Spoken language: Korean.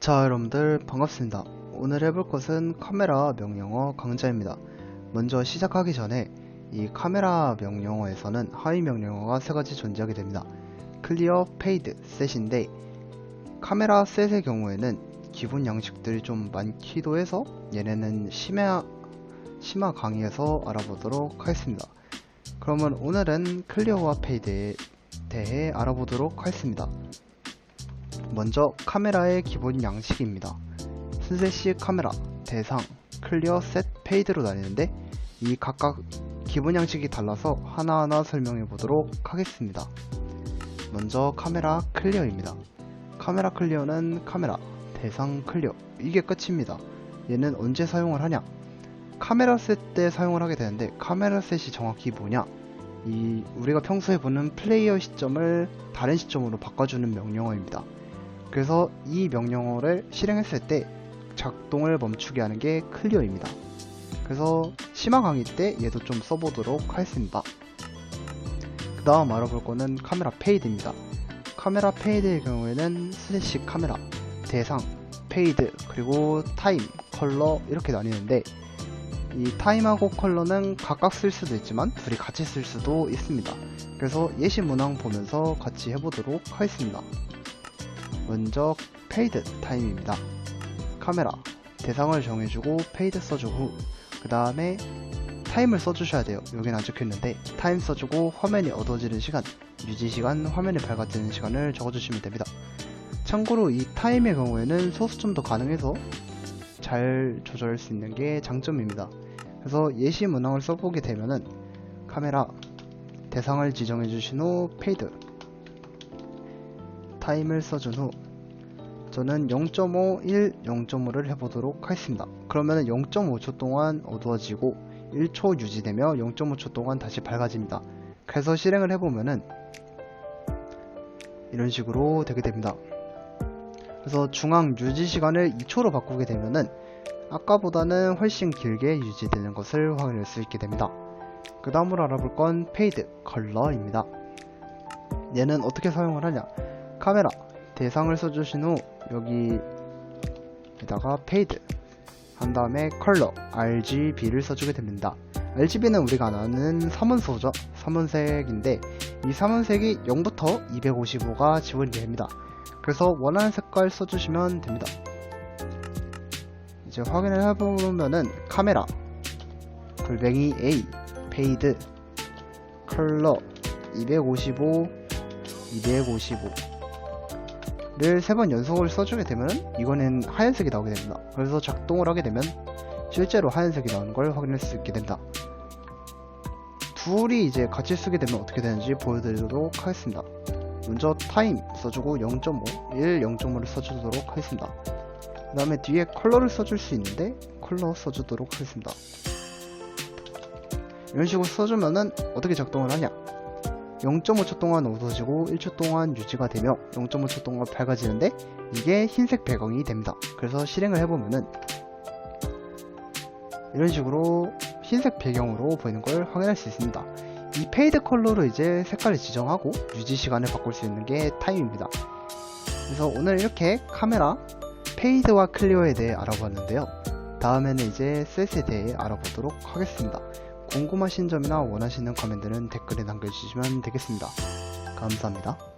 자, 여러분들 반갑습니다. 오늘 해볼 것은 카메라 명령어 강좌입니다. 먼저 시작하기 전에 이 카메라 명령어에서는 하위 명령어가 세 가지 존재하게 됩니다. 클리어, 페이드, 셋인데 카메라 셋의 경우에는 기본 양식들이 좀 많기도 해서 얘네는 심화 강의에서 알아보도록 하겠습니다. 그러면 오늘은 클리어와 페이드에 대해 알아보도록 하겠습니다. 먼저 카메라의 기본 양식입니다. 순세식 카메라, 대상, 클리어, 셋, 페이드로 나뉘는데 이 각각 기본 양식이 달라서 하나하나 설명해 보도록 하겠습니다. 먼저 카메라 클리어입니다. 카메라 클리어는 카메라, 대상 클리어, 이게 끝입니다. 얘는 언제 사용을 하냐? 카메라 셋 때 사용을 하게 되는데 카메라 셋이 정확히 뭐냐? 우리가 평소에 보는 플레이어 시점을 다른 시점으로 바꿔주는 명령어입니다. 그래서 이 명령어를 실행했을 때 작동을 멈추게 하는 게 클리어입니다. 그래서 심화 강의 때 얘도 좀 써보도록 하겠습니다. 그 다음 알아볼 거는 카메라 페이드입니다. 카메라 페이드의 경우에는 슬래시 카메라, 대상, 페이드, 그리고 타임, 컬러 이렇게 나뉘는데 이 타임하고 컬러는 각각 쓸 수도 있지만 둘이 같이 쓸 수도 있습니다. 그래서 예시 문항 보면서 같이 해보도록 하겠습니다. 먼저 페이드 타임입니다. 카메라, 대상을 정해주고 페이드 써주고 후 그 다음에 타임을 써주셔야 돼요. 여긴 안 적혀있는데 타임 써주고 화면이 어두워지는 시간, 유지시간, 화면이 밝아지는 시간을 적어주시면 됩니다. 참고로 이 타임의 경우에는 소수점도 가능해서 잘 조절할 수 있는 게 장점입니다. 그래서 예시 문항을 써보게 되면은 카메라, 대상을 지정해 주신 후 페이드, 타임을 써준 후 저는 0.5, 1, 0.5를 해보도록 하겠습니다. 그러면은 0.5초 동안 어두워지고 1초 유지되며 0.5초 동안 다시 밝아집니다. 그래서 실행을 해보면은 이런 식으로 되게 됩니다. 그래서 중앙 유지 시간을 2초로 바꾸게 되면은 아까보다는 훨씬 길게 유지되는 것을 확인할 수 있게 됩니다. 그 다음으로 알아볼 건 페이드 컬러입니다. 얘는 어떻게 사용을 하냐? 카메라, 대상을 써주신 후 여기에다가 페이드 한 다음에 컬러, RGB를 써주게 됩니다. RGB는 우리가 아는 삼원소죠. 삼원색인데 이 삼원색이 0부터 255가 지원이 됩니다. 그래서 원하는 색깔 써주시면 됩니다. 이제 확인을 해보면은 카메라, 골뱅이 A, 페이드, 컬러 255, 255를 3번 연속을 써주게 되면 이거는 하얀색이 나오게 됩니다. 그래서 작동을 하게 되면 실제로 하얀색이 나오는 걸 확인할 수 있게 됩니다. 둘이 이제 같이 쓰게 되면 어떻게 되는지 보여드리도록 하겠습니다. 먼저 타임 써주고 0.5, 1, 0.5를 써주도록 하겠습니다. 그 다음에 뒤에 컬러를 써줄 수 있는데 컬러 써주도록 하겠습니다. 이런 식으로 써주면은 어떻게 작동을 하냐? 0.5초 동안 어두워지고 1초 동안 유지가 되며 0.5초 동안 밝아지는데 이게 흰색 배경이 됩니다. 그래서 실행을 해보면은 이런 식으로 흰색 배경으로 보이는 걸 확인할 수 있습니다. 이 페이드 컬러로 이제 색깔을 지정하고 유지 시간을 바꿀 수 있는 게 타임입니다. 그래서 오늘 이렇게 카메라, 페이드와 클리어에 대해 알아봤는데요. 다음에는 이제 셋에 대해 알아보도록 하겠습니다. 궁금하신 점이나 원하시는 코멘트는 댓글에 남겨주시면 되겠습니다. 감사합니다.